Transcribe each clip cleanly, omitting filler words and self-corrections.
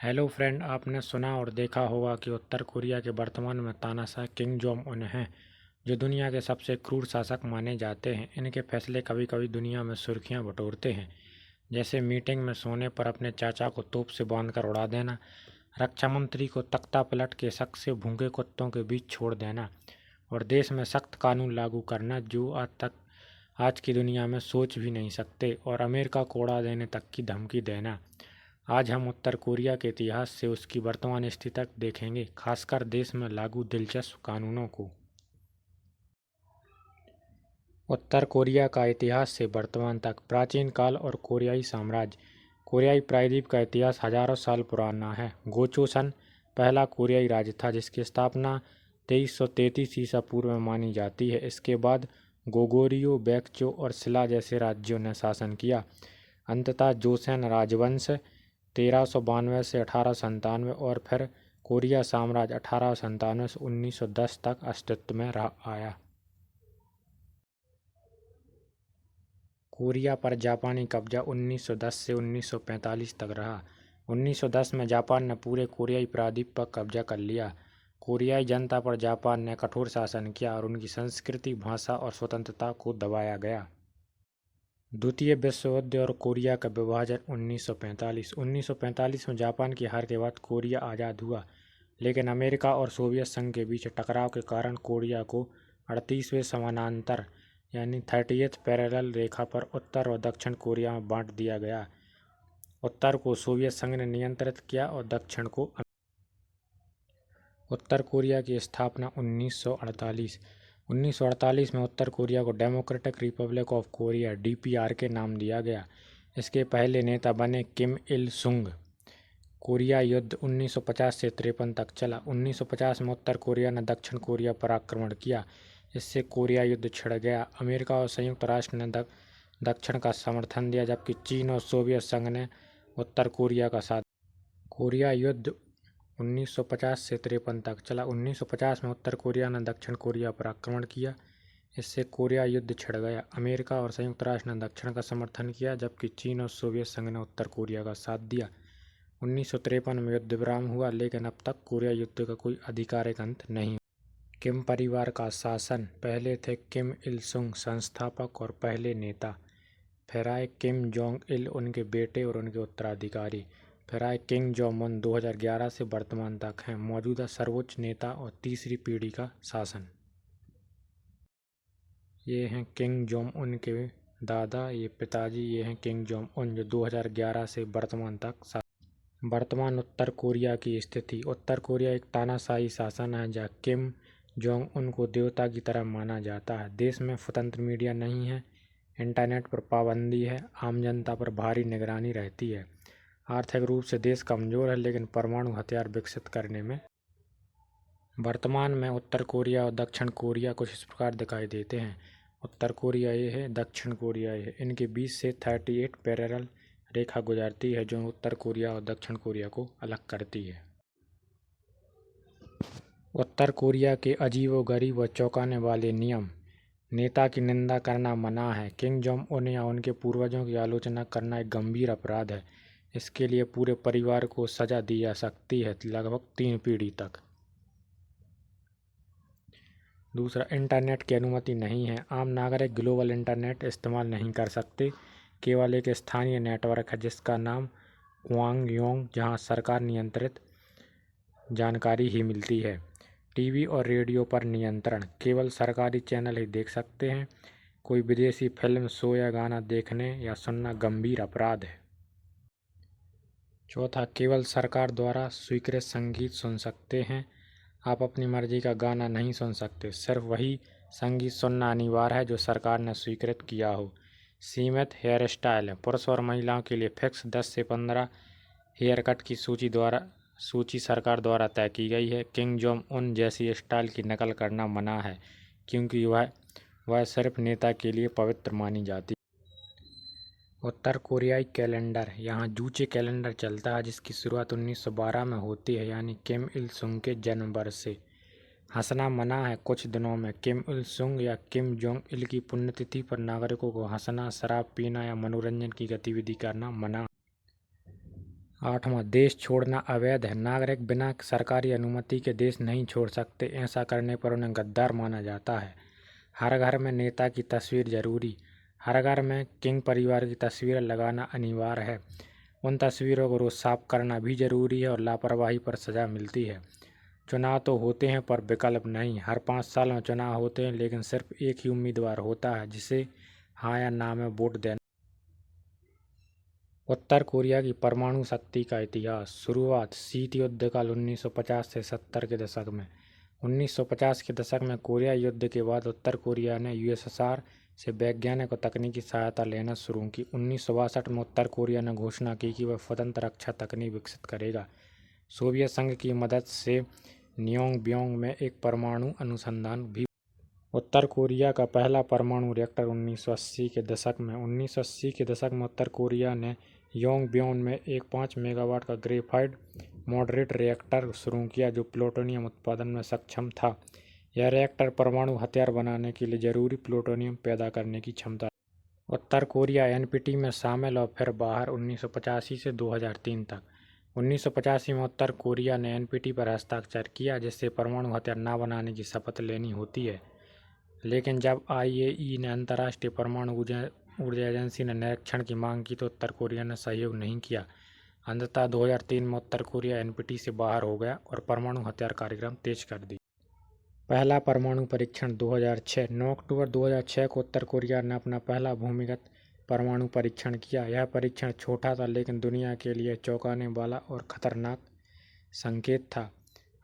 Hello friend, आपने सुना और देखा होगा कि उत्तर कोरिया के वर्तमान में तानाशाह किम जोंग उन हैं, जो दुनिया के सबसे क्रूर शासक माने जाते हैं। इनके फैसले कभी कभी दुनिया में सुर्खियां बटोरते हैं, जैसे मीटिंग में सोने पर अपने चाचा को तोप से बांधकर उड़ा देना, रक्षा मंत्री को तख्ता पलट के शक से भूखे कुत्तों के बीच छोड़ देना और देश में सख्त कानून लागू करना जो आज की दुनिया में सोच भी नहीं सकते, और अमेरिका को उड़ा देने तक की धमकी देना। आज हम उत्तर कोरिया के इतिहास से उसकी वर्तमान स्थिति तक देखेंगे, खासकर देश में लागू दिलचस्प कानूनों को। उत्तर कोरिया का इतिहास से वर्तमान तक। प्राचीन काल और कोरियाई साम्राज्य। कोरियाई प्रायद्वीप का इतिहास हजारों साल पुराना है। गोचोसन पहला कोरियाई राज्य था, जिसकी स्थापना 2333 ईसा पूर्व में मानी जाती है। इसके बाद गोगोरियो, बैक्चो और सिला जैसे राज्यों ने शासन किया। अंततः जोसेन राजवंश 1392 से 1897 और फिर कोरिया साम्राज्य 1897 से 1910 तक अस्तित्व में आया। कोरिया पर जापानी कब्जा 1910 से 1945 तक रहा। 1910 में जापान ने पूरे कोरियाई प्रायद्वीप पर कब्जा कर लिया। कोरियाई जनता पर जापान ने कठोर शासन किया और उनकी संस्कृति, भाषा और स्वतंत्रता को दबाया गया। द्वितीय विश्व युद्ध और कोरिया का विभाजन 1945 में जापान की हार के बाद कोरिया आज़ाद हुआ, लेकिन अमेरिका और सोवियत संघ के बीच टकराव के कारण कोरिया को 38वें समानांतर यानी 30th पैरेलल रेखा पर उत्तर और दक्षिण कोरिया में बांट दिया गया। उत्तर को सोवियत संघ ने नियंत्रित किया और दक्षिण को। उत्तर कोरिया की स्थापना 1948 में उत्तर कोरिया को democratic Republic of Korea (DPRK) नाम दिया गया। इसके पहले नेता बने किम इल सुंग। कोरिया युद्ध 1950 से 53 तक चला। 1950 में उत्तर कोरिया ने दक्षिण कोरिया पर आक्रमण किया। इससे कोरिया युद्ध छिड़ गया। अमेरिका और संयुक्त राष्ट्र ने दक्षिण का समर्थन दिया, जबकि चीन और सोवियत संघ ने उत्तर कोरिया का साथ। कोरिया युद्ध 1950 से 53 तक चला। 1950 में उत्तर कोरिया ने दक्षिण कोरिया पर आक्रमण किया। इससे कोरिया युद्ध छिड़ गया। अमेरिका और संयुक्त राष्ट्र ने दक्षिण का समर्थन किया, जबकि चीन और सोवियत संघ ने उत्तर कोरिया का साथ दिया। 1953 में युद्ध विराम हुआ, लेकिन अब तक कोरिया युद्ध का कोई आधिकारिक अंत नहीं। किम परिवार का शासन। पहले थे किम इल सुंग, संस्थापक और पहले नेता। फिर आए किम जोंग इल, उनके बेटे और उनके उत्तराधिकारी। फिर आए किम जोंग उन, 2011 से वर्तमान तक हैं मौजूदा सर्वोच्च नेता और तीसरी पीढ़ी का शासन। ये हैं किम जोंग उन के दादा, ये पिताजी, ये हैं किम जोंग उन, जो 2011 से वर्तमान तक। वर्तमान उत्तर कोरिया की स्थिति। उत्तर कोरिया एक तानाशाही शासन है, जहाँ किम जोंग उन को देवता की तरह माना जाता है। देश में स्वतंत्र मीडिया नहीं है, इंटरनेट पर पाबंदी है, आम जनता पर भारी निगरानी रहती है। आर्थिक रूप से देश कमज़ोर है, लेकिन परमाणु हथियार विकसित करने में। वर्तमान में उत्तर कोरिया और दक्षिण कोरिया कुछ इस प्रकार दिखाई देते हैं। उत्तर कोरिया ये है, दक्षिण कोरिया ये है। इनके बीच से 38 पैरेलल रेखा गुजरती है, जो उत्तर कोरिया और दक्षिण कोरिया को अलग करती है। उत्तर कोरिया के अजीबोगरीब व चौंकाने वाले नियम। नेता की निंदा करना मना है। किम जोंग उन या उनके पूर्वजों की आलोचना करना एक गंभीर अपराध है। इसके लिए पूरे परिवार को सजा दी जा सकती है, लगभग 3 पीढ़ी तक। दूसरा, इंटरनेट की अनुमति नहीं है। आम नागरिक ग्लोबल इंटरनेट इस्तेमाल नहीं कर सकते। केवल एक स्थानीय नेटवर्क है, जिसका नाम क्वांगयोंग, जहां सरकार नियंत्रित जानकारी ही मिलती है। टीवी और रेडियो पर नियंत्रण। केवल सरकारी चैनल ही देख सकते हैं। कोई विदेशी फिल्म, शो या गाना देखने या सुनना गंभीर अपराध है। चौथा, केवल सरकार द्वारा स्वीकृत संगीत सुन सकते हैं। आप अपनी मर्जी का गाना नहीं सुन सकते। सिर्फ वही संगीत सुनना अनिवार्य है जो सरकार ने स्वीकृत किया हो। सीमित हेयर स्टाइल है। पुरुष और महिलाओं के लिए फिक्स 10 से 15 हेयर कट की सूची सरकार द्वारा तय की गई है। किम जोंग उन जैसी स्टाइल की नकल करना मना है, क्योंकि वह सिर्फ नेता के लिए पवित्र मानी जाती है। उत्तर कोरियाई कैलेंडर। यहाँ जूचे कैलेंडर चलता है, जिसकी शुरुआत 1912 में होती है, यानी किम इल सुंग के जन्म वर्ष से। हंसना मना है कुछ दिनों में। किम इल सुंग या किम जोंग इल की पुण्यतिथि पर नागरिकों को हंसना, शराब पीना या मनोरंजन की गतिविधि करना मना। 8वां, देश छोड़ना अवैध है। नागरिक बिना सरकारी अनुमति के देश नहीं छोड़ सकते। ऐसा करने पर उन्हें गद्दार माना जाता है। हर घर में नेता की तस्वीर जरूरी। हर घर में किंग परिवार की तस्वीरें लगाना अनिवार्य है। उन तस्वीरों को रोज साफ करना भी जरूरी है और लापरवाही पर सजा मिलती है। चुनाव तो होते हैं पर विकल्प नहीं। हर 5 साल में चुनाव होते हैं, लेकिन सिर्फ एक ही उम्मीदवार होता है जिसे हाँ या ना में वोट देना। उत्तर कोरिया की परमाणु शक्ति का इतिहास। शुरुआत शीत युद्ध काल 1950 से 70 के दशक में। 1950 के दशक में कोरिया युद्ध के बाद उत्तर कोरिया ने यूएसएसआर से वैज्ञानिक और तकनीकी सहायता लेना शुरू की। 1962 में उत्तर कोरिया ने घोषणा की कि वह स्वतंत्र रक्षा तकनीक विकसित करेगा। सोवियत संघ की मदद से न्योंगब्योंग में एक परमाणु अनुसंधान भी। उत्तर कोरिया का पहला परमाणु रिएक्टर 1980 के दशक में। 1980 के दशक में उत्तर कोरिया ने योंगब्योन में एक 5 मेगावाट का ग्रेफाइट मॉडरेट रिएक्टर शुरू किया जो प्लूटोनियम उत्पादन में सक्षम था। यह रिएक्टर परमाणु हथियार बनाने के लिए जरूरी प्लूटोनियम पैदा करने की क्षमता। उत्तर कोरिया एनपीटी में शामिल और फिर बाहर 1985 से 2003 तक। 1985 में उत्तर कोरिया ने एनपीटी पर हस्ताक्षर किया, जिससे परमाणु हथियार न बनाने की शपथ लेनी होती है। लेकिन जब आईएई ने अंतर्राष्ट्रीय परमाणु ऊर्जा एजेंसी ने निरीक्षण की मांग की तो उत्तर कोरिया ने सहयोग नहीं किया। अंततः 2003 में उत्तर कोरिया एनपीटी से बाहर हो गया और परमाणु हथियार कार्यक्रम तेज कर दी। पहला परमाणु परीक्षण 2006। 9 अक्टूबर 2006 को उत्तर कोरिया ने अपना पहला भूमिगत परमाणु परीक्षण किया। यह परीक्षण छोटा था, लेकिन दुनिया के लिए चौंकाने वाला और खतरनाक संकेत था।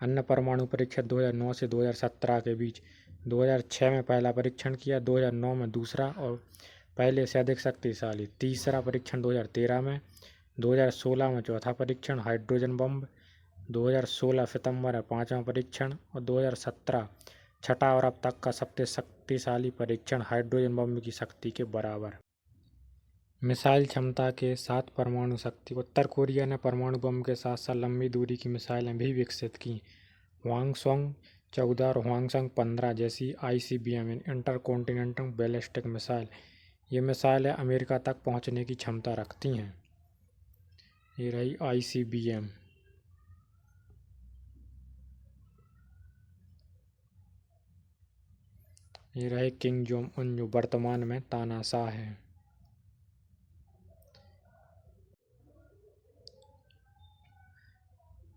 अन्य परमाणु परीक्षण 2009 से 2017 के बीच। 2006 में पहला परीक्षण किया, 2009 में दूसरा और पहले से अधिक शक्तिशाली तीसरा परीक्षण 2013 में। 2016 में चौथा परीक्षण हाइड्रोजन बम। 2016 सितंबर में 5वां परीक्षण और 2017 छठा और अब तक का सबसे शक्तिशाली परीक्षण हाइड्रोजन बम की शक्ति के बराबर। मिसाइल क्षमता के साथ परमाणु शक्ति। उत्तर कोरिया ने परमाणु बम के साथ साथ लंबी दूरी की मिसाइलें भी विकसित की। ह्वांगसोंग 14 और ह्वांगसोंग 15 जैसी आईसीबीएम इंटरकॉन्टिनेंटल बैलिस्टिक मिसाइल। ये मिसाइलें अमेरिका तक पहुंचने की क्षमता रखती हैं। ये रही आईसीबीएम। ये रहे किंग जोंग उन जो वर्तमान में तानाशाह है।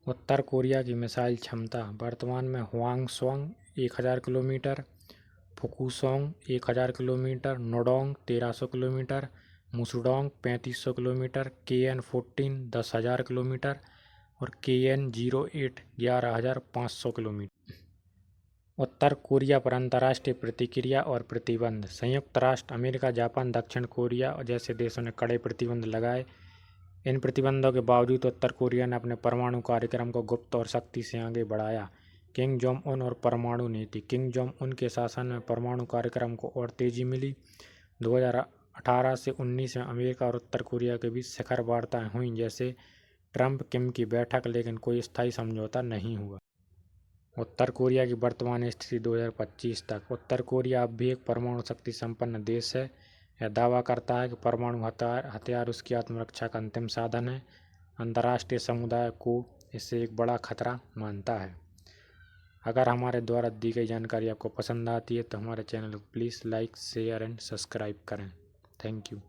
उत्तर कोरिया की मिसाइल क्षमता। वर्तमान में ह्वांगसोंग 1000 किलोमीटर, फुकुसोंग 1000 kilometre, Nodong 1300 kilometre, Musudan 3500 kilometre, KN-14 10,000 kilometre और KN-08 11,500 किलोमीटर। उत्तर कोरिया पर अंतर्राष्ट्रीय प्रतिक्रिया और प्रतिबंध। संयुक्त राष्ट्र, अमेरिका, जापान, दक्षिण कोरिया जैसे देशों ने कड़े प्रतिबंध लगाए। इन प्रतिबंधों के बावजूद उत्तर कोरिया ने अपने परमाणु कार्यक्रम को गुप्त और सख्ती से आगे बढ़ाया। किंग जोंग उन और परमाणु नीति। किंग जोंग उन के शासन में परमाणु कार्यक्रम को और तेजी मिली। 2018 से 19 में अमेरिका और उत्तर कोरिया के बीच शिखर वार्ताएं हुईं, जैसे ट्रंप किम की बैठक, लेकिन कोई स्थायी समझौता नहीं हुआ। उत्तर कोरिया की वर्तमान स्थिति 2025 तक। उत्तर कोरिया अब भी एक परमाणु शक्ति संपन्न देश है। यह दावा करता है कि परमाणु हथियार उसकी आत्मरक्षा का अंतिम साधन है। अंतर्राष्ट्रीय समुदाय को इससे एक बड़ा खतरा मानता है। अगर हमारे द्वारा दी गई जानकारी आपको पसंद आती है तो हमारे चैनल को please like, share and subscribe करें। Thank you.